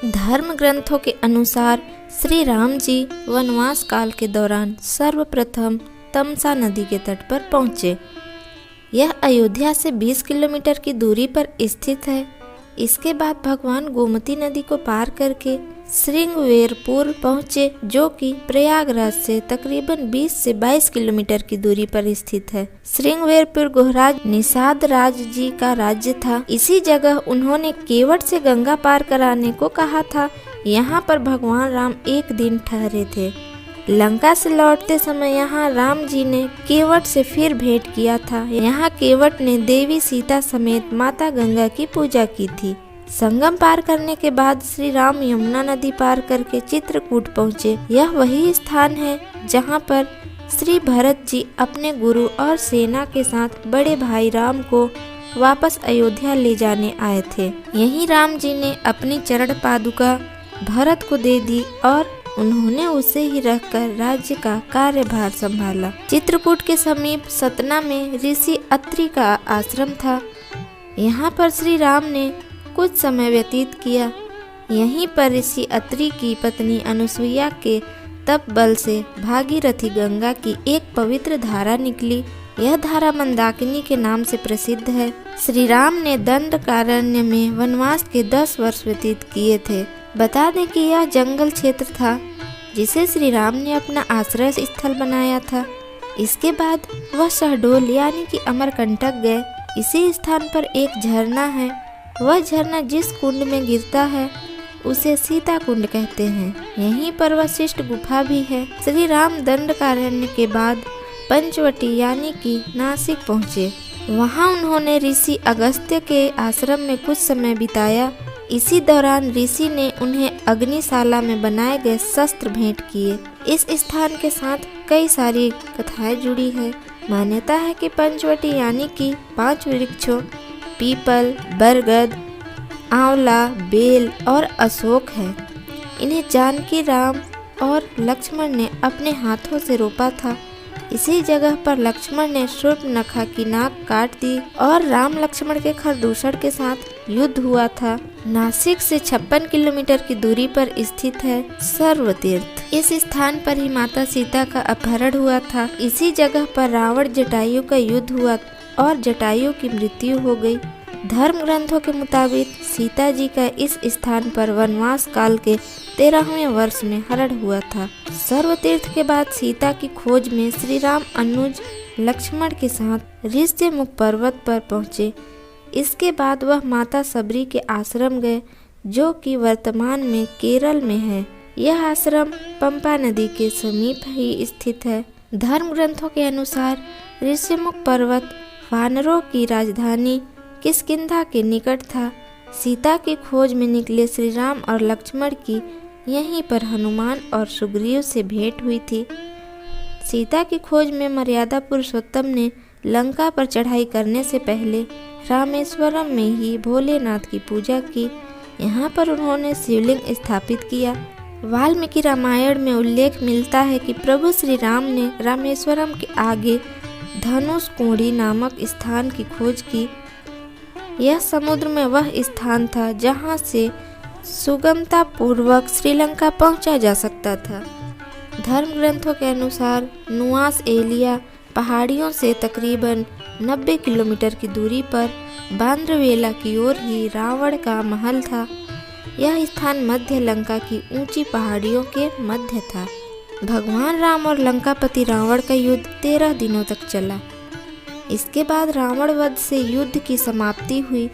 धर्म ग्रंथों के अनुसार श्री राम जी वनवास काल के दौरान सर्वप्रथम तमसा नदी के तट पर पहुँचे। यह अयोध्या से 20 किलोमीटर की दूरी पर स्थित है। इसके बाद भगवान गोमती नदी को पार करके श्रृंगवेरपुर पहुँचे, जो कि प्रयागराज से तकरीबन 20 से 22 किलोमीटर की दूरी पर स्थित है। श्रृंगवेरपुर गोहराज निषाद राज जी का राज्य था। इसी जगह उन्होंने केवट से गंगा पार कराने को कहा था। यहाँ पर भगवान राम एक दिन ठहरे थे। लंका से लौटते समय यहाँ राम जी ने केवट से फिर भेंट किया था। यहाँ केवट ने देवी सीता समेत माता गंगा की पूजा की थी। संगम पार करने के बाद श्री राम यमुना नदी पार करके चित्रकूट पहुँचे। यह वही स्थान है जहाँ पर श्री भरत जी अपने गुरु और सेना के साथ बड़े भाई राम को वापस अयोध्या ले जाने आए थे। यहीं राम जी ने अपनी चरण पादुका भरत को दे दी और उन्होंने उसे ही रखकर राज्य का कार्यभार संभाला। चित्रकूट के समीप सतना में ऋषि अत्रि का आश्रम था। यहाँ पर श्री राम ने कुछ समय व्यतीत किया। यहीं पर ऋषि अत्रि की पत्नी अनुसुईया के तप बल से भागीरथी गंगा की एक पवित्र धारा निकली। यह धारा मंदाकिनी के नाम से प्रसिद्ध है। श्री राम ने दंडकारण्य में वनवास के 10 वर्ष व्यतीत किए थे। बता दें कि यह जंगल क्षेत्र था जिसे श्री राम ने अपना आश्रय स्थल बनाया था। इसके बाद वह शहडोल यानी कि अमरकंटक गए। इसी स्थान पर एक झरना है। वह झरना जिस कुंड में गिरता है उसे सीता कुंड कहते हैं। यहीं पर वशिष्ठ गुफा भी है। श्री राम दंडकारण्य के बाद पंचवटी यानी कि नासिक पहुँचे। वहाँ उन्होंने ऋषि अगस्त्य के आश्रम में कुछ समय बिताया। इसी दौरान ऋषि ने उन्हें अग्निशाला में बनाए गए शस्त्र भेंट किए। इस स्थान के साथ कई सारी कथाएं जुड़ी है। मान्यता है कि पंचवटी यानी कि 5 वृक्षों पीपल, बरगद, आंवला, बेल और अशोक है। इन्हें जानकी राम और लक्ष्मण ने अपने हाथों से रोपा था। इसी जगह पर लक्ष्मण ने शूर्पणखा की नाक काट दी और राम लक्ष्मण के खरदूषण के साथ युद्ध हुआ था। नासिक से 56 किलोमीटर की दूरी पर स्थित है सर्वतीर्थ। इस स्थान पर ही माता सीता का अपहरण हुआ था। इसी जगह पर रावण जटायु का युद्ध हुआ और जटायु की मृत्यु हो गई। धर्म ग्रंथों के मुताबिक सीता जी का इस स्थान पर वनवास काल के 13वें वर्ष में हरण हुआ था। सर्वतीर्थ के बाद सीता की खोज में श्री राम अनुज लक्ष्मण के साथ ऋष्यमुख पर्वत पर पहुँचे। इसके बाद वह माता सबरी के आश्रम गए, जो कि वर्तमान में केरल में है। यह आश्रम पंपा नदी के समीप ही स्थित है। धर्म ग्रंथों के अनुसार ऋष्यमुख पर्वत वानरों की राजधानी किष्किंधा के निकट था। सीता की खोज में निकले श्री राम और लक्ष्मण की यहीं पर हनुमान और सुग्रीव से भेंट हुई थी। सीता की खोज में मर्यादा पुरुषोत्तम ने लंका पर चढ़ाई करने से पहले रामेश्वरम में ही भोलेनाथ की पूजा की। यहाँ पर उन्होंने शिवलिंग स्थापित किया। वाल्मीकि रामायण में उल्लेख मिलता है कि प्रभु श्री राम ने रामेश्वरम के आगे धनुषकोडी नामक स्थान की खोज की। यह समुद्र में वह स्थान था जहाँ से सुगमता पूर्वक श्रीलंका पहुँचा जा सकता था। धर्म ग्रंथों के अनुसार नुआस एलिया पहाड़ियों से तकरीबन 90 किलोमीटर की दूरी पर बांद्रवेला की ओर ही रावण का महल था। यह स्थान मध्य लंका की ऊंची पहाड़ियों के मध्य था। भगवान राम और लंकापति रावण का युद्ध 13 दिनों तक चला। इसके बाद रावण वध से युद्ध की समाप्ति हुई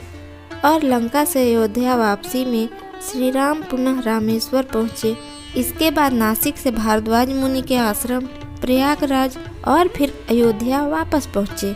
और लंका से अयोध्या वापसी में श्री राम पुनः रामेश्वर पहुँचे। इसके बाद नासिक से भारद्वाज मुनि के आश्रम, प्रयागराज और फिर अयोध्या वापस पहुँचे।